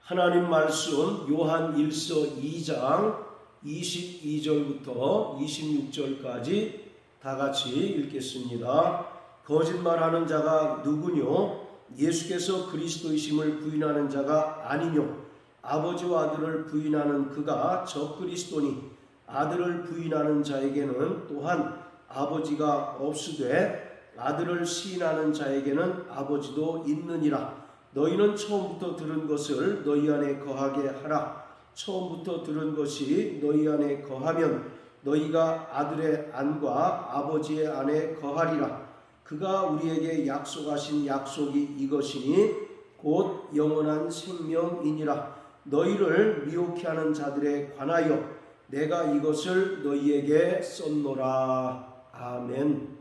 하나님 말씀 요한 1서 2장 22절부터 26절까지 다 같이 읽겠습니다. 거짓말하는 자가 누구뇨? 예수께서 그리스도이심을 부인하는 자가 아니뇨? 아버지와 아들을 부인하는 그가 적그리스도니 아들을 부인하는 자에게는 또한 아버지가 없으되 아들을 시인하는 자에게는 아버지도 있느니라. 너희는 처음부터 들은 것을 너희 안에 거하게 하라. 처음부터 들은 것이 너희 안에 거하면 너희가 아들의 안과 아버지의 안에 거하리라. 그가 우리에게 약속하신 약속이 이것이니 곧 영원한 생명이니라. 너희를 미혹해 하는 자들에 관하여 내가 이것을 너희에게 썼노라. 아멘.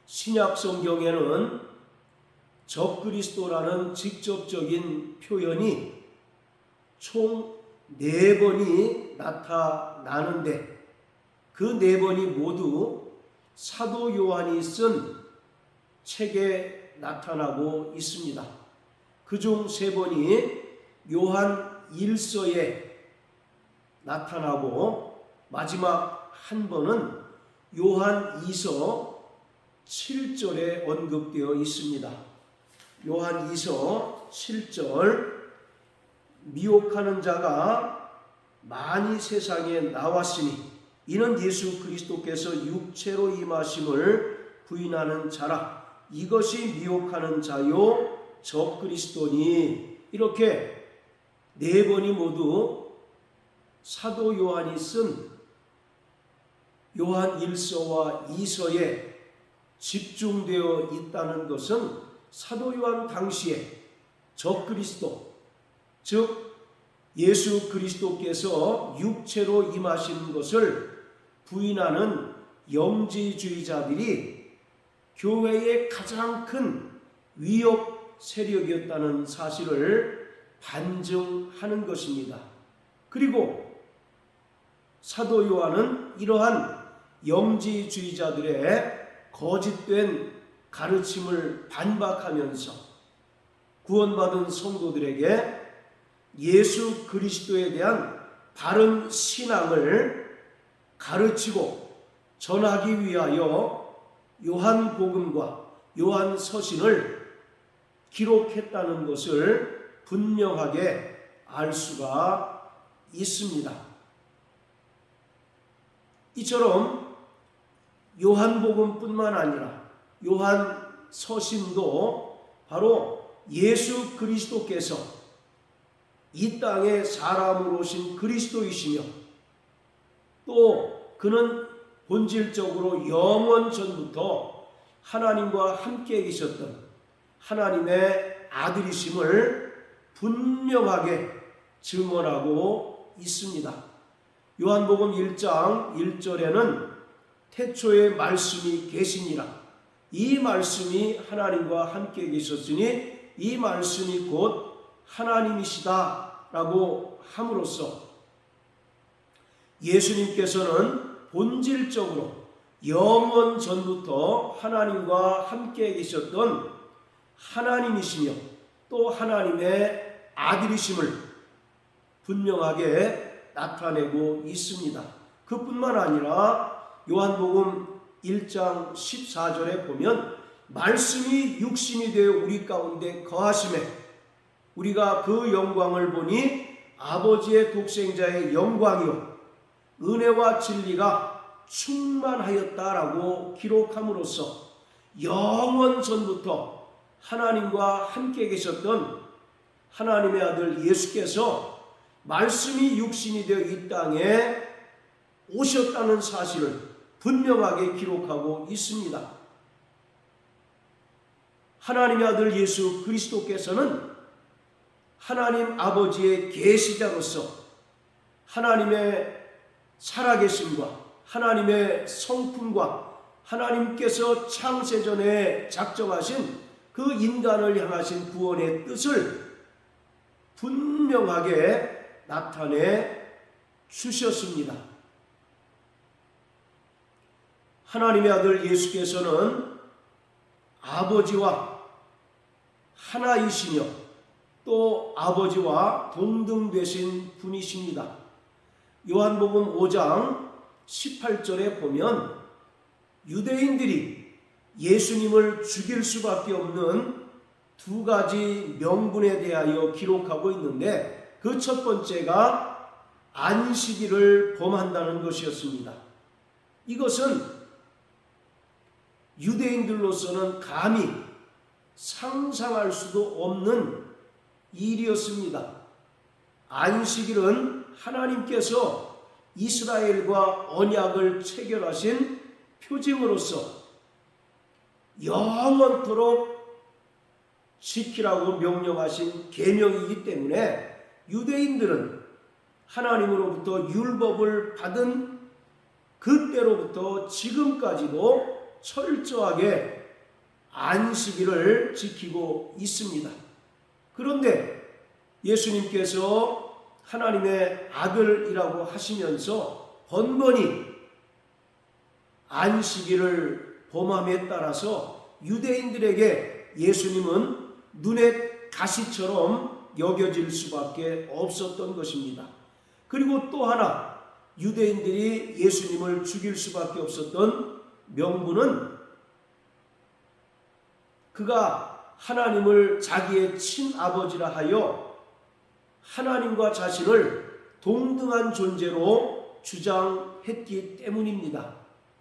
신약 성경에는 적그리스도라는 직접적인 표현이 총 4번이 나타나는데 그 4번이 모두 사도 요한이 쓴 책에 나타나고 있습니다. 그중 3번이 요한 1서에 나타나고 마지막 한 번은 요한 2서 7절에 언급되어 있습니다. 요한 2서 7절 미혹하는 자가 많이 세상에 나왔으니 이는 예수 그리스도께서 육체로 임하심을 부인하는 자라. 이것이 미혹하는 자요 적그리스도니. 이렇게 4번이 모두 사도 요한이 쓴 요한 1서와 2서에 집중되어 있다는 것은 사도 요한 당시에 적그리스도, 즉 예수 그리스도께서 육체로 임하신 것을 부인하는 영지주의자들이 교회의 가장 큰 위협 세력이었다는 사실을 반증하는 것입니다. 그리고 사도 요한은 이러한 영지주의자들의 거짓된 가르침을 반박하면서 구원받은 성도들에게 예수 그리스도에 대한 바른 신앙을 가르치고 전하기 위하여 요한복음과 요한서신을 기록했다는 것을 분명하게 알 수가 있습니다. 이처럼 요한복음뿐만 아니라 요한서신도 바로 예수 그리스도께서 이 땅에 사람으로 오신 그리스도이시며 또 그는 본질적으로 영원 전부터 하나님과 함께 계셨던 하나님의 아들이심을 분명하게 증언하고 있습니다. 요한복음 1장 1절에는 태초에 말씀이 계시니라. 이 말씀이 하나님과 함께 계셨으니 이 말씀이 곧 하나님이시다라고 함으로써 예수님께서는 본질적으로 영원 전부터 하나님과 함께 계셨던 하나님이시며 또 하나님의 아들이심을 분명하게 나타내고 있습니다. 그뿐만 아니라 요한복음 1장 14절에 보면 말씀이 육신이 되어 우리 가운데 거하심에 우리가 그 영광을 보니 아버지의 독생자의 영광이요 은혜와 진리가 충만하였다라고 기록함으로써 영원 전부터 하나님과 함께 계셨던 하나님의 아들 예수께서 말씀이 육신이 되어 이 땅에 오셨다는 사실을 분명하게 기록하고 있습니다. 하나님의 아들 예수 그리스도께서는 하나님 아버지의 계시자로서 하나님의 살아계심과 하나님의 성품과 하나님께서 창세전에 작정하신 그 인간을 향하신 구원의 뜻을 분명하게 나타내 주셨습니다. 하나님의 아들 예수께서는 아버지와 하나이시며 또 또 아버지와 동등되신 분이십니다. 요한복음 5장 18절에 보면 유대인들이 예수님을 죽일 수밖에 없는 두 가지 명분에 대하여 기록하고 있는데, 그 첫 번째가 안식일을 범한다는 것이었습니다. 이것은 유대인들로서는 감히 상상할 수도 없는 일이었습니다. 안식일은 하나님께서 이스라엘과 언약을 체결하신 표징으로서 영원토록 지키라고 명령하신 계명이기 때문에 유대인들은 하나님으로부터 율법을 받은 그때로부터 지금까지도 철저하게 안식일을 지키고 있습니다. 그런데 예수님께서 하나님의 아들이라고 하시면서 번번이 안식일을 범함에 따라서 유대인들에게 예수님은 눈의 가시처럼 여겨질 수밖에 없었던 것입니다. 그리고 또 하나, 유대인들이 예수님을 죽일 수밖에 없었던 명분은 그가 하나님을 자기의 친아버지라 하여 하나님과 자신을 동등한 존재로 주장했기 때문입니다.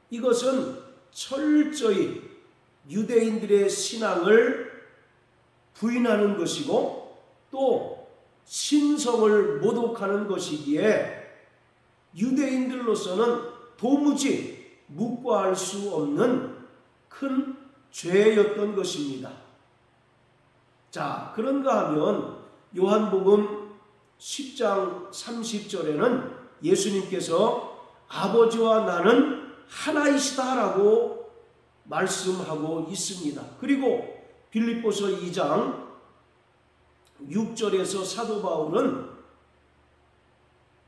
이것은 철저히 유대인들의 신앙을 부인하는 것이고 또 신성을 모독하는 것이기에 유대인들로서는 도무지 묵과할 수 없는 큰 죄였던 것입니다. 자, 그런가 하면 요한복음 10장 30절에는 예수님께서 아버지와 나는 하나이시다라고 말씀하고 있습니다. 그리고 빌립보서 2장 6절에서 사도 바울은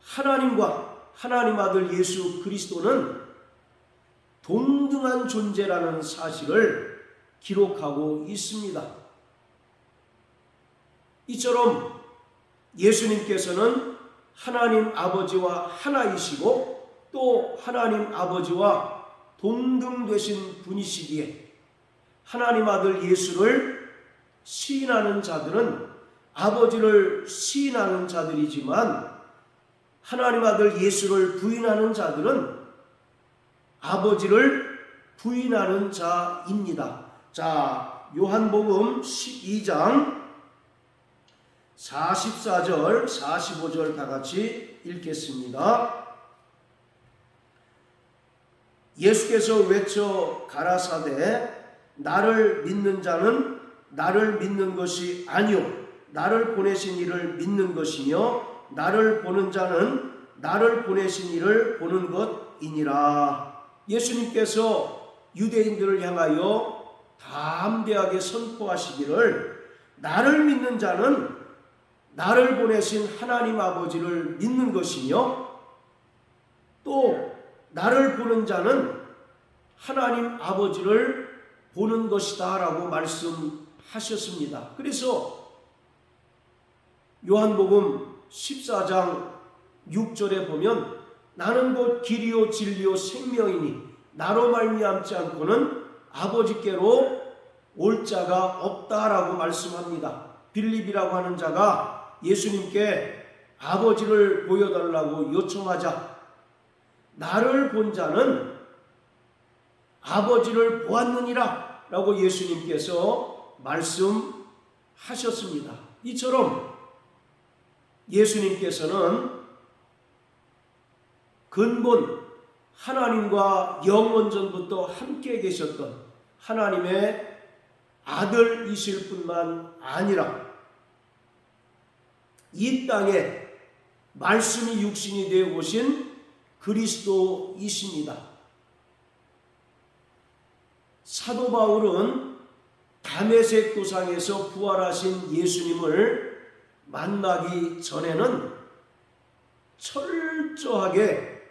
하나님과 하나님 아들 예수 그리스도는 동등한 존재라는 사실을 기록하고 있습니다. 이처럼 예수님께서는 하나님 아버지와 하나이시고 또 하나님 아버지와 동등되신 분이시기에 하나님 아들 예수를 시인하는 자들은 아버지를 시인하는 자들이지만 하나님 아들 예수를 부인하는 자들은 아버지를 부인하는 자입니다. 자, 요한복음 12장 44절, 45절 다 같이 읽겠습니다. 예수께서 외쳐 가라사대 나를 믿는 자는 나를 믿는 것이 아니요 나를 보내신 이를 믿는 것이며 나를 보는 자는 나를 보내신 이를 보는 것이니라. 예수님께서 유대인들을 향하여 담대하게 선포하시기를 나를 믿는 자는 나를 보내신 하나님 아버지를 믿는 것이며 또 나를 보는 자는 하나님 아버지를 보는 것이다 라고 말씀하셨습니다. 그래서 요한복음 14장 6절에 보면 나는 곧 길이요 진리요 생명이니 나로 말미암지 않고는 아버지께로 올 자가 없다라고 말씀합니다. 빌립이라고 하는 자가 예수님께 아버지를 보여달라고 요청하자 나를 본 자는 아버지를 보았느니라 라고 예수님께서 말씀하셨습니다. 이처럼 예수님께서는 근본 하나님과 영원전부터 함께 계셨던 하나님의 아들이실 뿐만 아니라 이 땅에 말씀이 육신이 되어 오신 그리스도이십니다. 사도 바울은 다메섹 도상에서 부활하신 예수님을 만나기 전에는 철저하게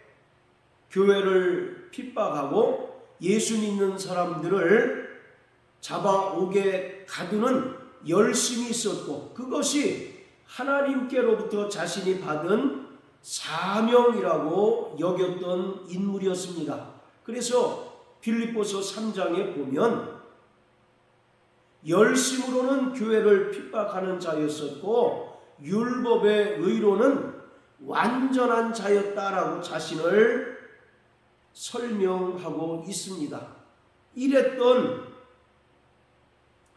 교회를 핍박하고 예수 믿는 사람들을 잡아오게 가두는 열심이 있었고 그것이 하나님께로부터 자신이 받은 사명이라고 여겼던 인물이었습니다. 그래서 빌립보서 3장에 보면 열심으로는 교회를 핍박하는 자였었고 율법의 의로는 완전한 자였다라고 자신을 설명하고 있습니다. 이랬던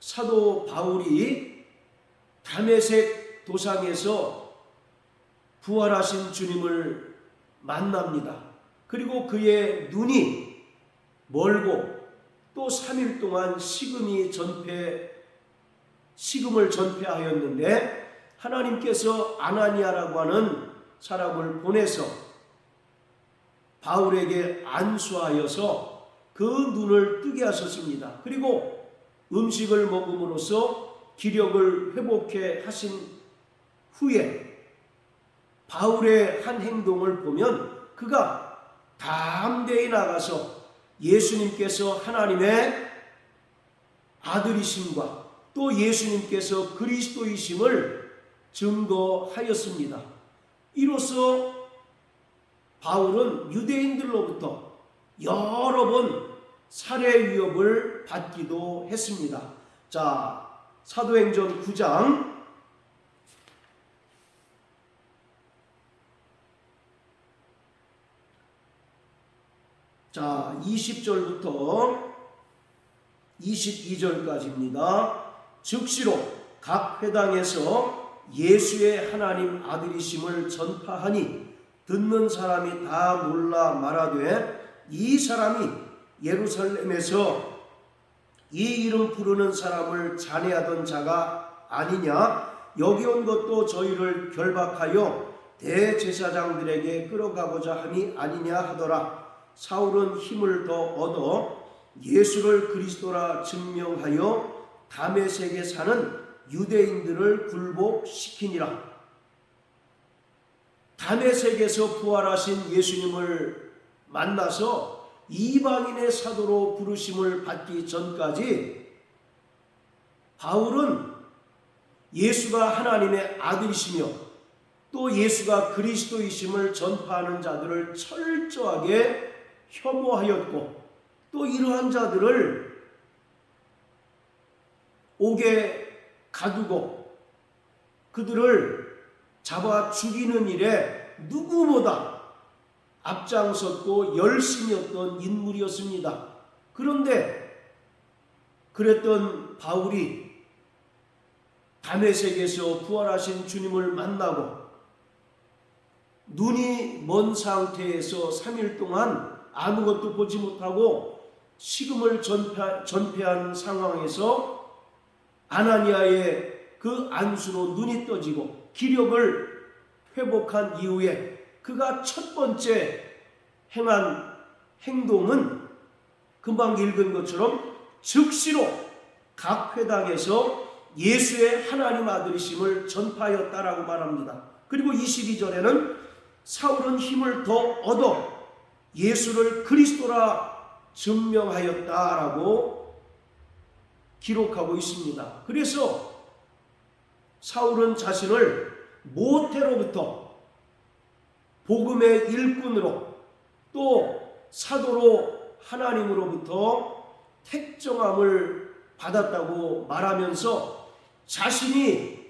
사도 바울이 다메섹 도상에서 부활하신 주님을 만납니다. 그리고 그의 눈이 멀고 또 3일 동안 식음을 전폐하였는데 하나님께서 아나니아라고 하는 사람을 보내서 바울에게 안수하여서 그 눈을 뜨게 하셨습니다. 그리고 음식을 먹음으로써 기력을 회복해 하신 후에 바울의 한 행동을 보면 그가 담대히 나가서 예수님께서 하나님의 아들이심과 또 예수님께서 그리스도이심을 증거하였습니다. 이로써 바울은 유대인들로부터 여러 번 살해 위협을 받기도 했습니다. 자, 사도행전 9장 20절부터 22절까지입니다. 즉시로 각 회당에서 예수의 하나님 아들이심을 전파하니 듣는 사람이 다 놀라 말하되 이 사람이 예루살렘에서 이 이름 부르는 사람을 잔해하던 자가 아니냐? 여기 온 것도 저희를 결박하여 대제사장들에게 끌어가고자 함이 아니냐 하더라. 사울은 힘을 더 얻어 예수를 그리스도라 증명하여 다메섹에 사는 유대인들을 굴복시키니라. 다메섹에서 부활하신 예수님을 만나서 이방인의 사도로 부르심을 받기 전까지 바울은 예수가 하나님의 아들이시며 또 예수가 그리스도이심을 전파하는 자들을 철저하게 혐오하였고 또 이러한 자들을 옥에 가두고 그들을 잡아 죽이는 일에 누구보다 앞장섰고 열심이었던 인물이었습니다. 그런데 그랬던 바울이 다메섹에서 부활하신 주님을 만나고 눈이 먼 상태에서 3일 동안 아무것도 보지 못하고 식음을 전폐한 상황에서 아나니아의 그 안수로 눈이 떠지고 기력을 회복한 이후에 그가 첫 번째 행한 행동은 금방 읽은 것처럼 즉시로 각 회당에서 예수의 하나님 아들이심을 전파하였다라고 말합니다. 그리고 22절에는 사울은 힘을 더 얻어 예수를 그리스도라 증명하였다라고 기록하고 있습니다. 그래서 사울은 자신을 모태로부터 복음의 일꾼으로 또 사도로 하나님으로부터 택정함을 받았다고 말하면서 자신이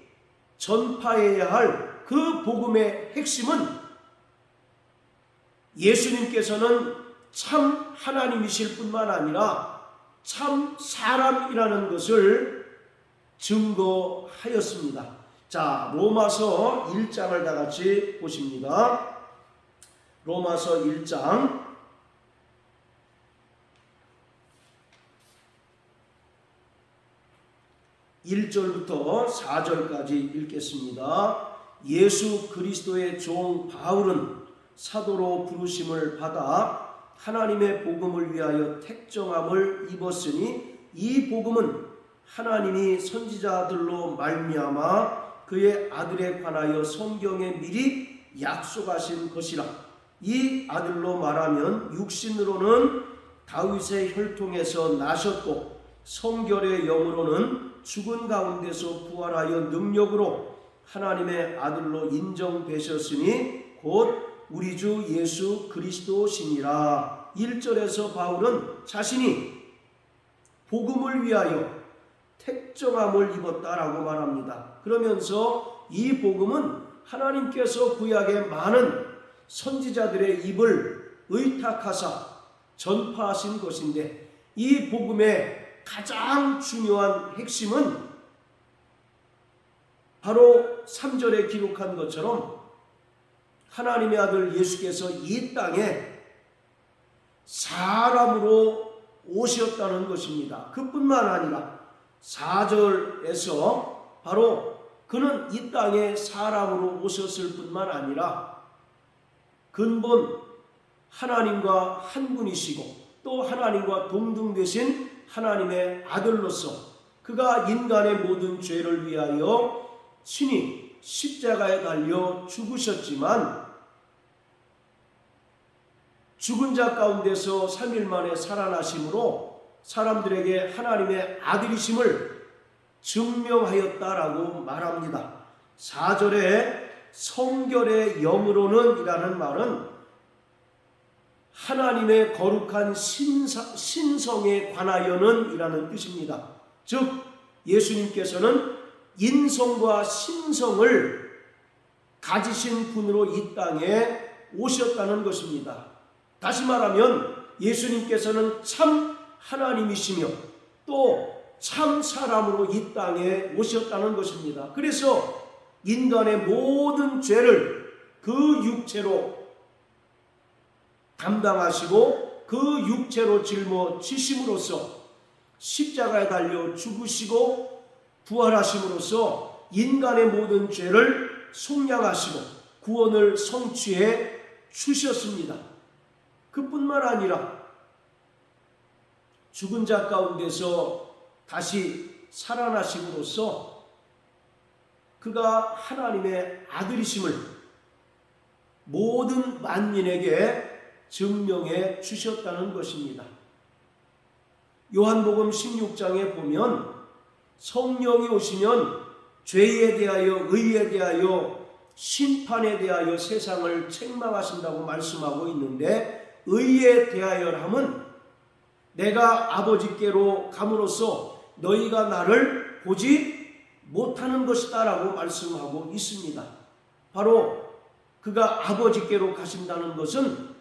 전파해야 할 그 복음의 핵심은 예수님께서는 참 하나님이실 뿐만 아니라 참 사람이라는 것을 증거하였습니다. 자, 로마서 1장을 다 같이 보십니다. 로마서 1장 1절부터 4절까지 읽겠습니다. 예수 그리스도의 종 바울은 사도로 부르심을 받아 하나님의 복음을 위하여 택정함을 입었으니 이 복음은 하나님이 선지자들로 말미암아 그의 아들에 관하여 성경에 미리 약속하신 것이라. 이 아들로 말하면 육신으로는 다윗의 혈통에서 나셨고 성결의 영으로는 죽은 가운데서 부활하여 능력으로 하나님의 아들로 인정되셨으니 곧 우리 주 예수 그리스도시니라. 1절에서 바울은 자신이 복음을 위하여 택정함을 입었다라고 말합니다. 그러면서 이 복음은 하나님께서 구약의 많은 선지자들의 입을 의탁하사 전파하신 것인데, 이 복음의 가장 중요한 핵심은 바로 3절에 기록한 것처럼 하나님의 아들 예수께서 이 땅에 사람으로 오셨다는 것입니다. 그뿐만 아니라 4절에서 바로 그는 이 땅에 사람으로 오셨을 뿐만 아니라 근본 하나님과 한 분이시고 또 하나님과 동등되신 하나님의 아들로서 그가 인간의 모든 죄를 위하여 친히 십자가에 달려 죽으셨지만 죽은 자 가운데서 3일 만에 살아나심으로 사람들에게 하나님의 아들이심을 증명하였다라고 말합니다. 4절에 성결의 영으로는 이라는 말은 하나님의 거룩한 신성에 관하여는 이라는 뜻입니다. 즉 예수님께서는 인성과 신성을 가지신 분으로 이 땅에 오셨다는 것입니다. 다시 말하면 예수님께서는 참 하나님이시며 또 참 사람으로 이 땅에 오셨다는 것입니다. 그래서 인간의 모든 죄를 그 육체로 담당하시고 그 육체로 짊어지심으로써 십자가에 달려 죽으시고 부활하심으로써 인간의 모든 죄를 속량하시고 구원을 성취해 주셨습니다. 그뿐만 아니라 죽은 자 가운데서 다시 살아나심으로써 그가 하나님의 아들이심을 모든 만민에게 증명해 주셨다는 것입니다. 요한복음 16장에 보면 성령이 오시면 죄에 대하여 의에 대하여 심판에 대하여 세상을 책망하신다고 말씀하고 있는데, 의에 대하여함은 내가 아버지께로 감으로써 너희가 나를 보지 못하는 것이다 라고 말씀하고 있습니다. 바로 그가 아버지께로 가신다는 것은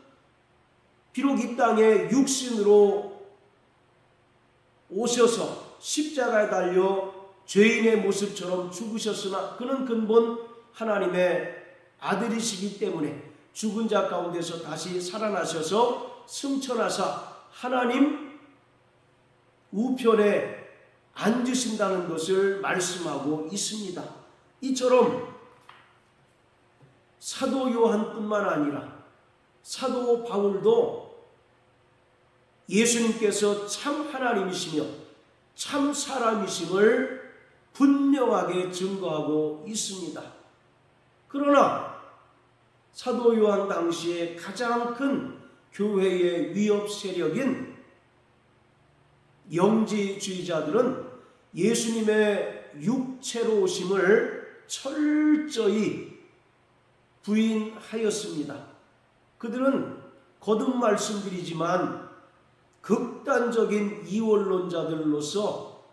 비록 이 땅에 육신으로 오셔서 십자가에 달려 죄인의 모습처럼 죽으셨으나 그는 근본 하나님의 아들이시기 때문에 죽은 자 가운데서 다시 살아나셔서 승천하사 하나님 우편에 앉으신다는 것을 말씀하고 있습니다. 이처럼 사도 요한뿐만 아니라 사도 바울도 예수님께서 참 하나님이시며 참 사람이심을 분명하게 증거하고 있습니다. 그러나 사도 요한 당시에 가장 큰 교회의 위협 세력인 영지주의자들은 예수님의 육체로 오심을 철저히 부인하였습니다. 그들은 거듭 말씀드리지만 극단적인 이원론자들로서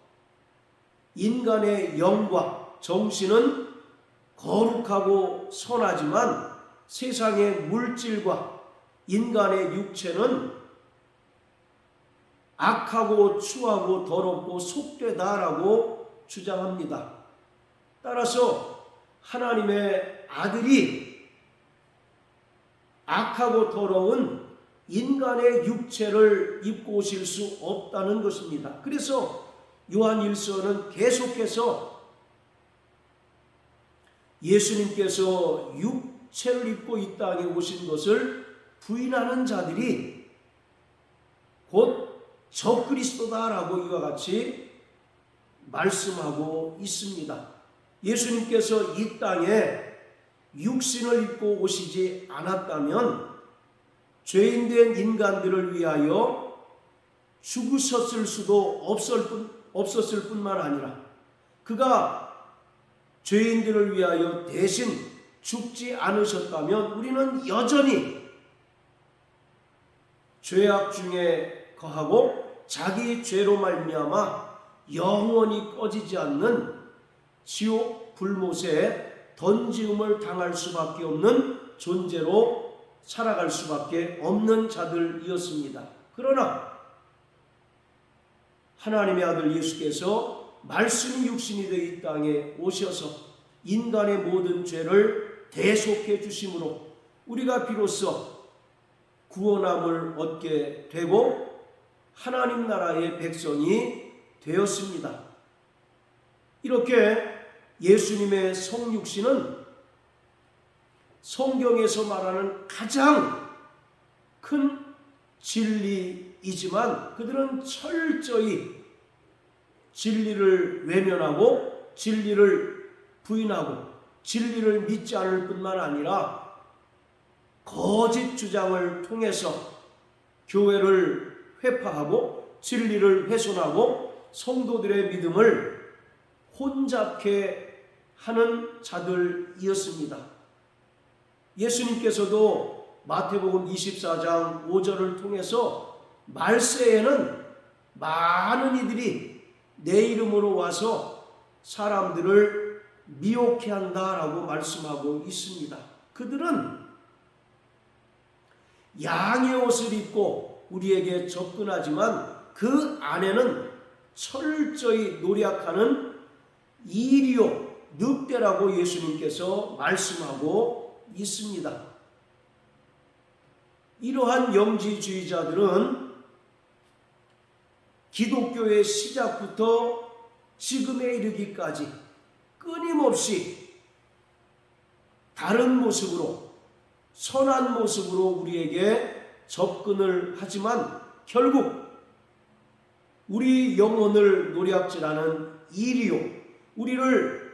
인간의 영과 정신은 거룩하고 선하지만 세상의 물질과 인간의 육체는 악하고 추하고 더럽고 속되다라고 주장합니다. 따라서 하나님의 아들이 악하고 더러운 인간의 육체를 입고 오실 수 없다는 것입니다. 그래서 요한 1서는 계속해서 예수님께서 육체를 입고 이 땅에 오신 것을 부인하는 자들이 곧 적그리스도다라고 이와 같이 말씀하고 있습니다. 예수님께서 이 땅에 육신을 입고 오시지 않았다면 죄인된 인간들을 위하여 죽으셨을 수도 없었을 뿐만 아니라 그가 죄인들을 위하여 대신 죽지 않으셨다면 우리는 여전히 죄악 중에 거하고 자기 죄로 말미암아 영원히 꺼지지 않는 지옥 불못에 던지움을 당할 수밖에 없는 존재로 살아갈 수밖에 없는 자들이었습니다. 그러나 하나님의 아들 예수께서 말씀이 육신이 되어 이 땅에 오셔서 인간의 모든 죄를 대속해 주심으로 우리가 비로소 구원함을 얻게 되고 하나님 나라의 백성이 되었습니다. 이렇게 예수님의 성육신은 성경에서 말하는 가장 큰 진리이지만 그들은 철저히 진리를 외면하고 진리를 부인하고 진리를 믿지 않을 뿐만 아니라 거짓 주장을 통해서 교회를 회파하고 진리를 훼손하고 성도들의 믿음을 혼잡케 하는 자들이었습니다. 예수님께서도 마태복음 24장 5절을 통해서 말세에는 많은 이들이 내 이름으로 와서 사람들을 미혹해 한다라고 말씀하고 있습니다. 그들은 양의 옷을 입고 우리에게 접근하지만 그 안에는 철저히 노력하는 이리요 늑대라고 예수님께서 말씀하고 있습니다. 이러한 영지주의자들은 기독교의 시작부터 지금에 이르기까지 끊임없이 다른 모습으로 선한 모습으로 우리에게 접근을 하지만 결국 우리 영혼을 노략질하는 이리요 우리를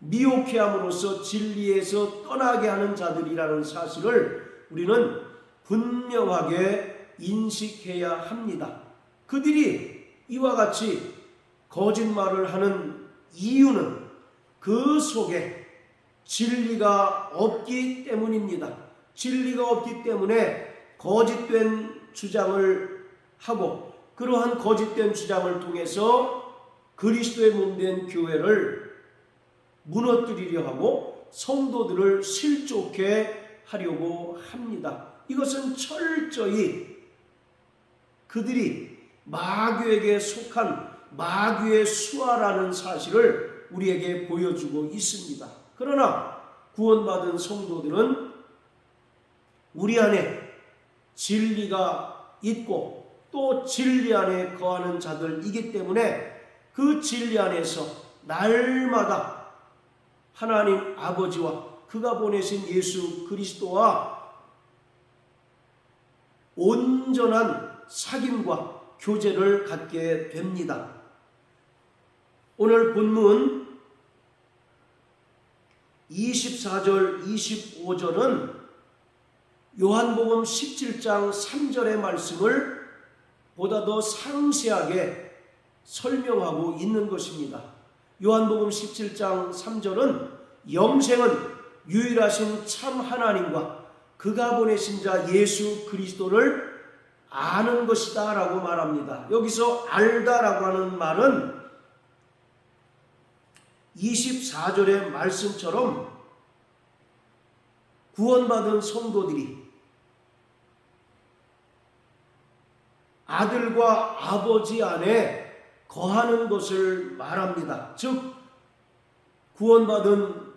미혹해 함으로써 진리에서 떠나게 하는 자들이라는 사실을 우리는 분명하게 인식해야 합니다. 그들이 이와 같이 거짓말을 하는 이유는 그 속에 진리가 없기 때문입니다. 진리가 없기 때문에 거짓된 주장을 하고 그러한 거짓된 주장을 통해서 그리스도의 몸된 교회를 무너뜨리려 하고 성도들을 실족해 하려고 합니다. 이것은 철저히 그들이 마귀에게 속한 마귀의 수하라는 사실을 우리에게 보여주고 있습니다. 그러나 구원받은 성도들은 우리 안에 진리가 있고 또 진리 안에 거하는 자들이기 때문에 그 진리 안에서 날마다 하나님 아버지와 그가 보내신 예수 그리스도와 온전한 사귐과 교제를 갖게 됩니다. 오늘 본문 24절 25절은 요한복음 17장 3절의 말씀을 보다 더 상세하게 설명하고 있는 것입니다. 요한복음 17장 3절은 영생은 유일하신 참 하나님과 그가 보내신 자 예수 그리스도를 아는 것이다 라고 말합니다. 여기서 알다라고 하는 말은 24절의 말씀처럼 구원받은 성도들이 아들과 아버지 안에 거하는 것을 말합니다. 즉 구원받은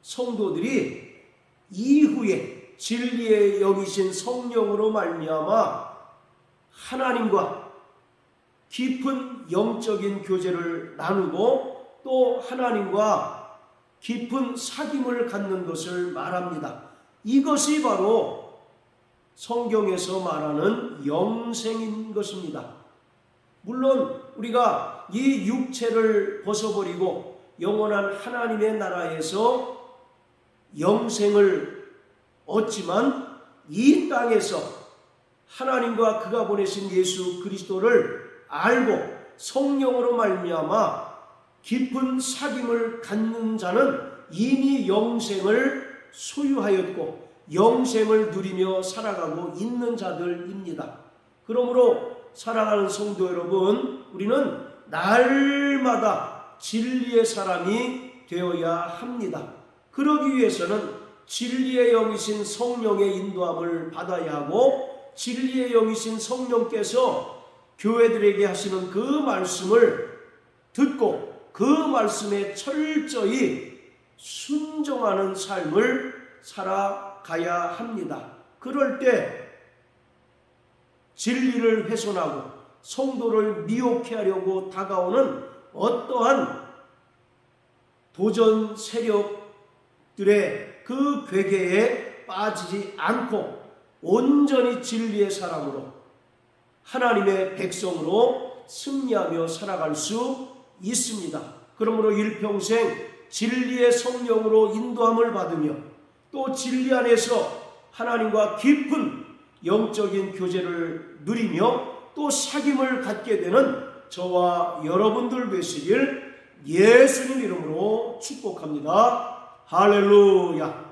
성도들이 이후에 진리에 여기신 성령으로 말미암아 하나님과 깊은 영적인 교제를 나누고 또 하나님과 깊은 사귐을 갖는 것을 말합니다. 이것이 바로 성경에서 말하는 영생인 것입니다. 물론 우리가 이 육체를 벗어버리고 영원한 하나님의 나라에서 영생을 얻지만 이 땅에서 하나님과 그가 보내신 예수 그리스도를 알고 성령으로 말미암아 깊은 사귐을 갖는 자는 이미 영생을 소유하였고 영생을 누리며 살아가고 있는 자들입니다. 그러므로 사랑하는 성도 여러분, 우리는 날마다 진리의 사람이 되어야 합니다. 그러기 위해서는 진리의 영이신 성령의 인도함을 받아야 하고 진리의 영이신 성령께서 교회들에게 하시는 그 말씀을 듣고 그 말씀에 철저히 순종하는 삶을 살아가야 합니다. 그럴 때 진리를 훼손하고 성도를 미혹해 하려고 다가오는 어떠한 도전 세력들의 그 괴계에 빠지지 않고 온전히 진리의 사람으로 하나님의 백성으로 승리하며 살아갈 수 있습니다. 그러므로 일평생 진리의 성령으로 인도함을 받으며 또 진리 안에서 하나님과 깊은 영적인 교제를 누리며 또 사귐을 갖게 되는 저와 여러분들 되시길 예수님 이름으로 축복합니다. 할렐루야.